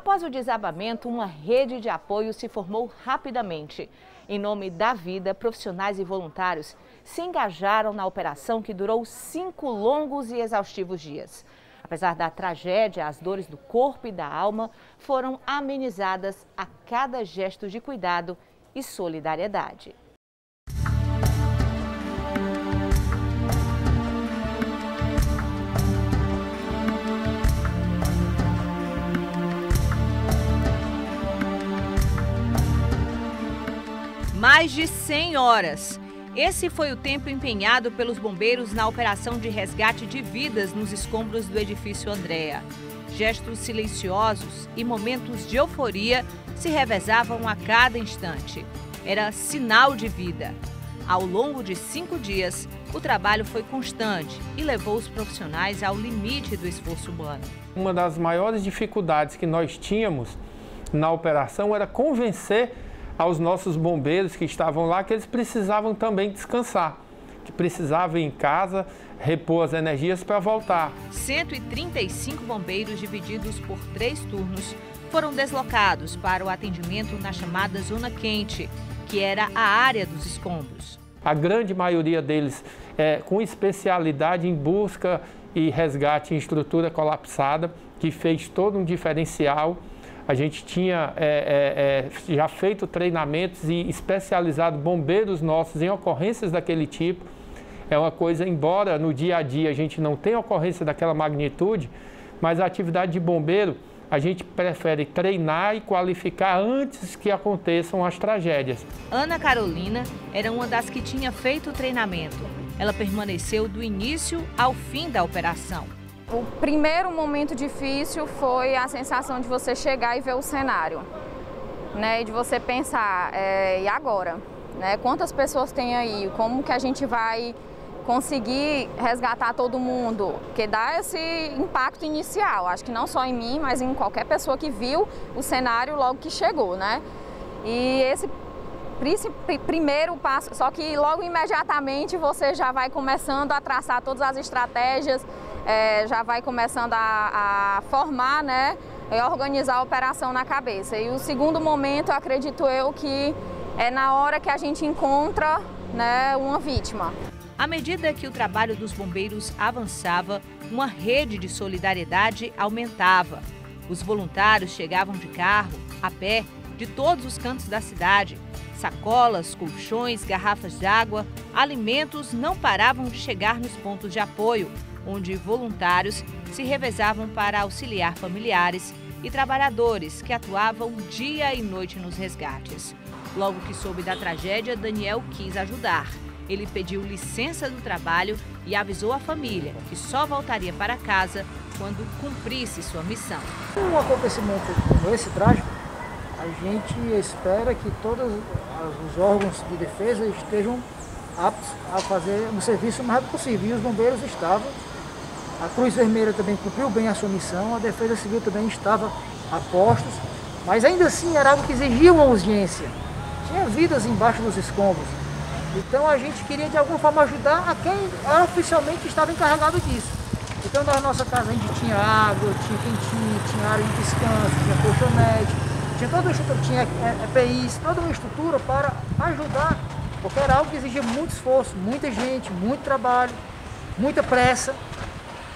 Após o desabamento, uma rede de apoio se formou rapidamente. Em nome da vida, profissionais e voluntários se engajaram na operação que durou 5 longos e exaustivos dias. Apesar da tragédia, as dores do corpo e da alma foram amenizadas a cada gesto de cuidado e solidariedade. Mais de 100 horas. Esse foi o tempo empenhado pelos bombeiros na operação de resgate de vidas nos escombros do edifício Andréa. Gestos silenciosos e momentos de euforia se revezavam a cada instante. Era sinal de vida. Ao longo de 5 dias, o trabalho foi constante e levou os profissionais ao limite do esforço humano. Uma das maiores dificuldades que nós tínhamos na operação era convencer aos nossos bombeiros que estavam lá que eles precisavam também descansar, que precisavam ir em casa, repor as energias para voltar. 135 bombeiros divididos por 3 turnos foram deslocados para o atendimento na chamada Zona Quente, que era a área dos escombros. A grande maioria deles com especialidade em busca e resgate em estrutura colapsada, que fez todo um diferencial. A gente tinha já feito treinamentos e especializado bombeiros nossos em ocorrências daquele tipo. É uma coisa, embora no dia a dia a gente não tenha ocorrência daquela magnitude, mas a atividade de bombeiro a gente prefere treinar e qualificar antes que aconteçam as tragédias. Ana Carolina era uma das que tinha feito o treinamento. Ela permaneceu do início ao fim da operação. O primeiro momento difícil foi a sensação de você chegar e ver o cenário, né? E de você pensar, e agora? Né? Quantas pessoas tem aí? Como que a gente vai conseguir resgatar todo mundo? Porque dá esse impacto inicial, acho que não só em mim, mas em qualquer pessoa que viu o cenário logo que chegou, né? E esse primeiro passo, só que logo imediatamente você já vai começando a traçar todas as estratégias, já vai começando a formar, né, e organizar a operação na cabeça. E o segundo momento, acredito eu, que é na hora que a gente encontra, né, uma vítima. À medida que o trabalho dos bombeiros avançava, uma rede de solidariedade aumentava. Os voluntários chegavam de carro, a pé, de todos os cantos da cidade. Sacolas, colchões, garrafas de água, alimentos não paravam de chegar nos pontos de apoio, onde voluntários se revezavam para auxiliar familiares e trabalhadores que atuavam dia e noite nos resgates. Logo que soube da tragédia, Daniel quis ajudar. Ele pediu licença do trabalho e avisou a família que só voltaria para casa quando cumprisse sua missão. Um acontecimento como esse trágico, a gente espera que todos os órgãos de defesa estejam aptos a fazer um serviço o mais rápido possível. E os bombeiros estavam, a Cruz Vermelha também cumpriu bem a sua missão, a Defesa Civil também estava a postos, mas ainda assim era algo que exigia uma urgência. Tinha vidas embaixo dos escombros. Então a gente queria de alguma forma ajudar a quem oficialmente estava encarregado disso. Então na nossa casa a gente tinha água, tinha quentinha, tinha área de descanso, tinha colchonete, tinha toda uma estrutura, tinha EPIs, toda uma estrutura para ajudar, porque era algo que exigia muito esforço, muita gente, muito trabalho, muita pressa.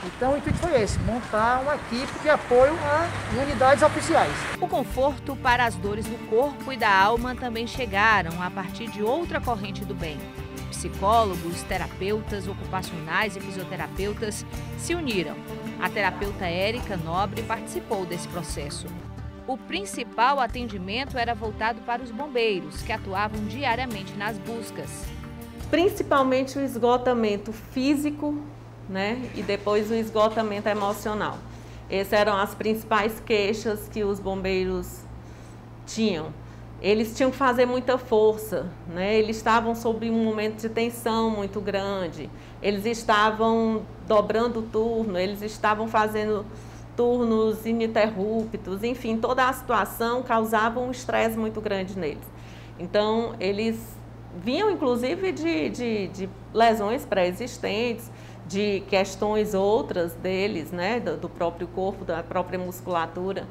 Então o intuito foi esse, montar uma equipe de apoio a unidades oficiais. O conforto para as dores do corpo e da alma também chegaram a partir de outra corrente do bem. Psicólogos, terapeutas ocupacionais e fisioterapeutas se uniram. A terapeuta Érica Nobre participou desse processo. O principal atendimento era voltado para os bombeiros, que atuavam diariamente nas buscas. Principalmente o esgotamento físico, né? E depois o esgotamento emocional. Essas eram as principais queixas que os bombeiros tinham. Eles tinham que fazer muita força, né? Eles estavam sob um momento de tensão muito grande, eles estavam dobrando o turno, eles estavam fazendo turnos ininterruptos, enfim, toda a situação causava um estresse muito grande neles. Então, eles vinham inclusive de lesões pré-existentes, de questões outras deles, né, do próprio corpo, da própria musculatura.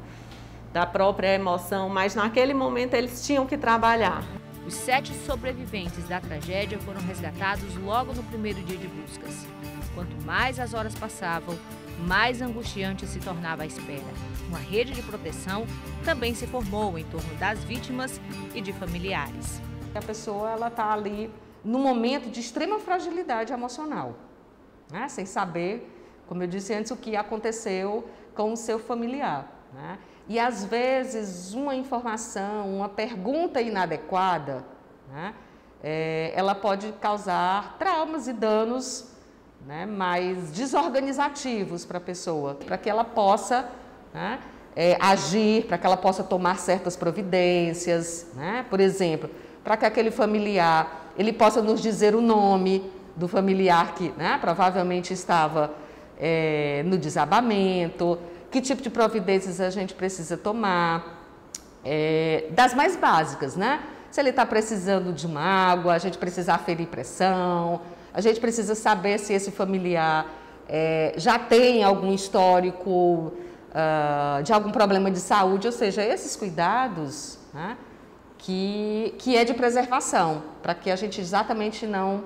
da própria emoção, mas naquele momento eles tinham que trabalhar. Os 7 sobreviventes da tragédia foram resgatados logo no primeiro dia de buscas. Quanto mais as horas passavam, mais angustiante se tornava a espera. Uma rede de proteção também se formou em torno das vítimas e de familiares. A pessoa está ali num momento de extrema fragilidade emocional, né? Sem saber, como eu disse antes, o que aconteceu com o seu familiar, né? E às vezes uma informação, uma pergunta inadequada, né? Ela pode causar traumas e danos, né, mais desorganizativos para a pessoa, para que ela possa, né, agir, para que ela possa tomar certas providências, né? Por exemplo, para que aquele familiar ele possa nos dizer o nome do familiar que, né, provavelmente estava no desabamento, que tipo de providências a gente precisa tomar, das mais básicas, né? Se ele está precisando de uma água, a gente precisa aferir pressão, a gente precisa saber se esse familiar já tem algum histórico de algum problema de saúde, ou seja, esses cuidados, né, que é de preservação, para que a gente exatamente não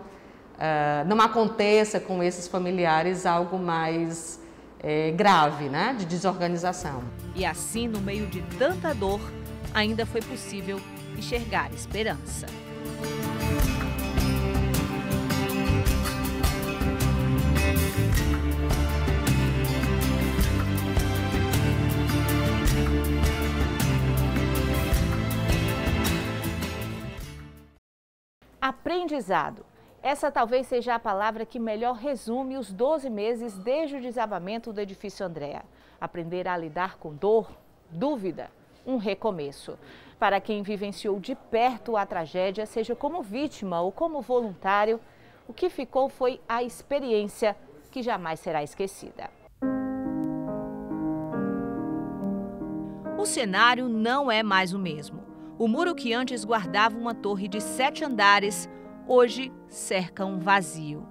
aconteça com esses familiares algo mais grave, né, de desorganização. E assim, no meio de tanta dor, ainda foi possível enxergar esperança. Aprendizado. Essa talvez seja a palavra que melhor resume os 12 meses desde o desabamento do edifício Andréa. Aprender a lidar com dor, dúvida, um recomeço. Para quem vivenciou de perto a tragédia, seja como vítima ou como voluntário, o que ficou foi a experiência que jamais será esquecida. O cenário não é mais o mesmo. O muro que antes guardava uma torre de 7 andares, hoje cerca um vazio.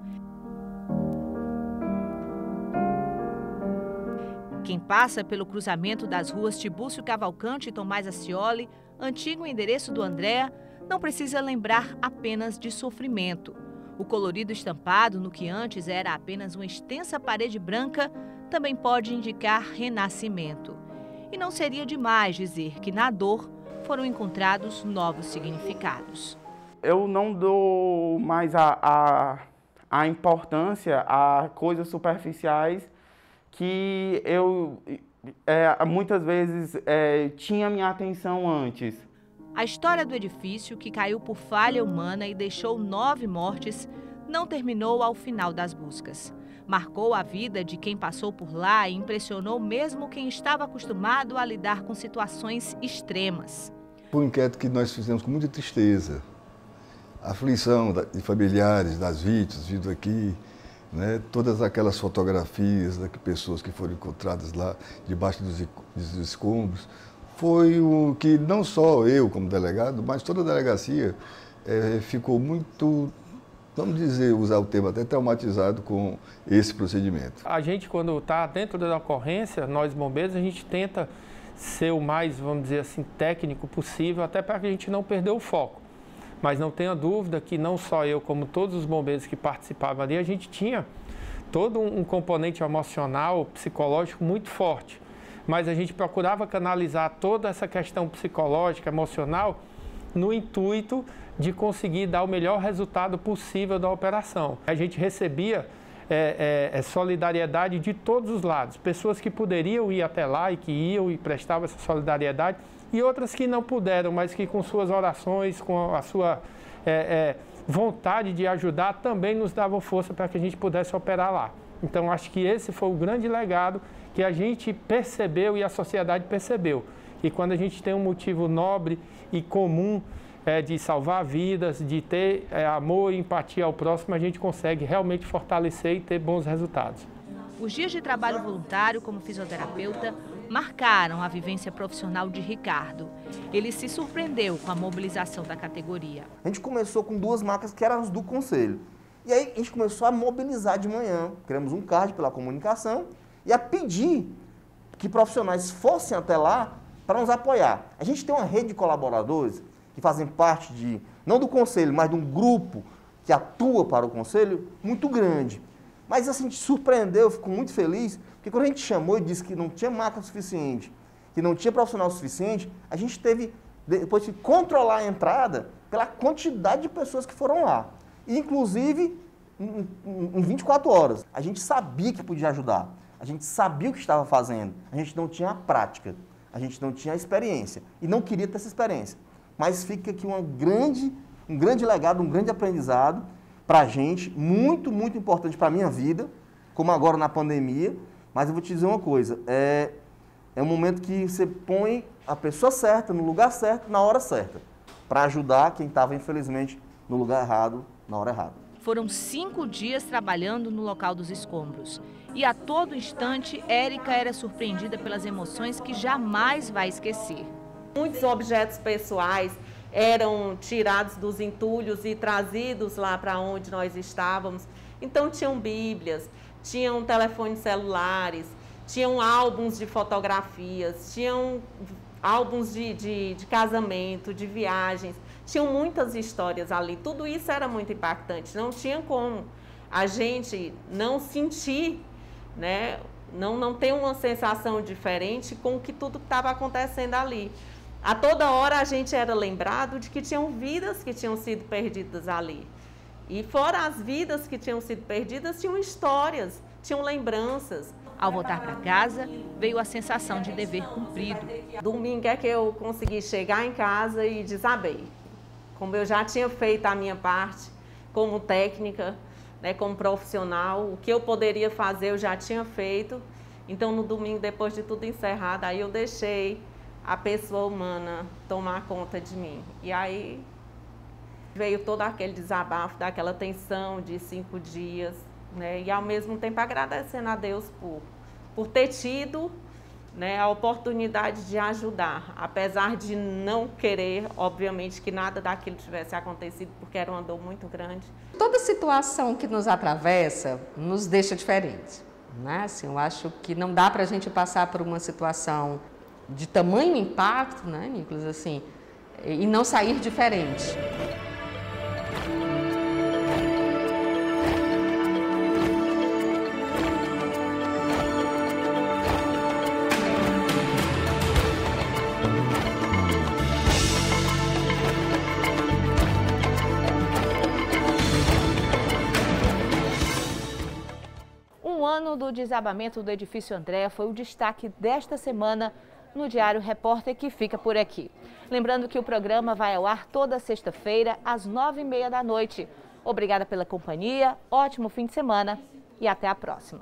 Quem passa pelo cruzamento das ruas Tibúcio Cavalcante e Tomás Ascioli, antigo endereço do Andréa, não precisa lembrar apenas de sofrimento. O colorido estampado no que antes era apenas uma extensa parede branca também pode indicar renascimento. E não seria demais dizer que na dor foram encontrados novos significados. Eu não dou mais a importância a coisas superficiais que eu muitas vezes tinha minha atenção antes. A história do edifício, que caiu por falha humana e deixou 9 mortes, não terminou ao final das buscas. Marcou a vida de quem passou por lá e impressionou mesmo quem estava acostumado a lidar com situações extremas. Foi um inquérito que nós fizemos com muita tristeza. A aflição de familiares das vítimas vindo aqui, né? Todas aquelas fotografias de pessoas que foram encontradas lá debaixo dos escombros. Foi o que não só eu como delegado, mas toda a delegacia ficou muito, vamos dizer, usar o termo até traumatizado com esse procedimento. A gente, quando está dentro da ocorrência, nós bombeiros, a gente tenta ser o mais, vamos dizer assim, técnico possível, até para que a gente não perder o foco. Mas não tenha dúvida que não só eu, como todos os bombeiros que participavam ali, a gente tinha todo um componente emocional, psicológico muito forte. Mas a gente procurava canalizar toda essa questão psicológica, emocional, no intuito de conseguir dar o melhor resultado possível da operação. A gente recebia solidariedade de todos os lados, pessoas que poderiam ir até lá e que iam e prestavam essa solidariedade, e outras que não puderam, mas que com suas orações, com a sua vontade de ajudar, também nos davam força para que a gente pudesse operar lá. Então, acho que esse foi o grande legado que a gente percebeu e a sociedade percebeu. E quando a gente tem um motivo nobre e comum de salvar vidas, de ter amor e empatia ao próximo, a gente consegue realmente fortalecer e ter bons resultados. Os dias de trabalho voluntário como fisioterapeuta marcaram a vivência profissional de Ricardo. Ele se surpreendeu com a mobilização da categoria. A gente começou com 2 macas que eram as do conselho. E aí a gente começou a mobilizar de manhã. Criamos um card pela comunicação e a pedir que profissionais fossem até lá para nos apoiar. A gente tem uma rede de colaboradores que fazem parte não do conselho, mas de um grupo que atua para o conselho, muito grande. Mas assim, a gente surpreendeu, eu fico muito feliz, porque quando a gente chamou e disse que não tinha máquina suficiente, que não tinha profissional suficiente, a gente teve depois de controlar a entrada pela quantidade de pessoas que foram lá. E, inclusive, em 24 horas, a gente sabia que podia ajudar, a gente sabia o que estava fazendo, a gente não tinha a prática, a gente não tinha a experiência e não queria ter essa experiência. Mas fica aqui um grande legado, um grande aprendizado para a gente, muito, muito importante para a minha vida, como agora na pandemia. Mas eu vou te dizer uma coisa, é um momento que você põe a pessoa certa, no lugar certo, na hora certa, para ajudar quem estava, infelizmente, no lugar errado, na hora errada. Foram 5 dias trabalhando no local dos escombros. E a todo instante, Érica era surpreendida pelas emoções que jamais vai esquecer. Muitos objetos pessoais eram tirados dos entulhos e trazidos lá para onde nós estávamos. Então tinham bíblias, tinham telefones celulares, tinham álbuns de fotografias, tinham álbuns de casamento, de viagens. Tinham muitas histórias ali. Tudo isso era muito impactante. Não tinha como a gente não sentir, né? Não ter uma sensação diferente com o que tudo estava acontecendo ali. A toda hora a gente era lembrado de que tinham vidas que tinham sido perdidas ali. E fora as vidas que tinham sido perdidas, tinham histórias, tinham lembranças. Ao voltar para casa, veio a sensação de dever cumprido. Domingo é que eu consegui chegar em casa e desabei. Como eu já tinha feito a minha parte como técnica, né, como profissional, o que eu poderia fazer eu já tinha feito. Então, no domingo, depois de tudo encerrado, aí eu deixei a pessoa humana tomar conta de mim. E aí veio todo aquele desabafo, daquela tensão de 5 dias, né, e ao mesmo tempo agradecendo a Deus por ter tido, né, a oportunidade de ajudar, apesar de não querer, obviamente, que nada daquilo tivesse acontecido, porque era uma dor muito grande. Toda situação que nos atravessa nos deixa diferentes, né? Assim, eu acho que não dá para a gente passar por uma situação de tamanho impacto, né, Nicolas, assim, e não sair diferente. O ano do desabamento do edifício Andréa foi o destaque desta semana no Diário Repórter, que fica por aqui. Lembrando que o programa vai ao ar toda sexta-feira, às 9h30 da noite. Obrigada pela companhia, ótimo fim de semana e até a próxima.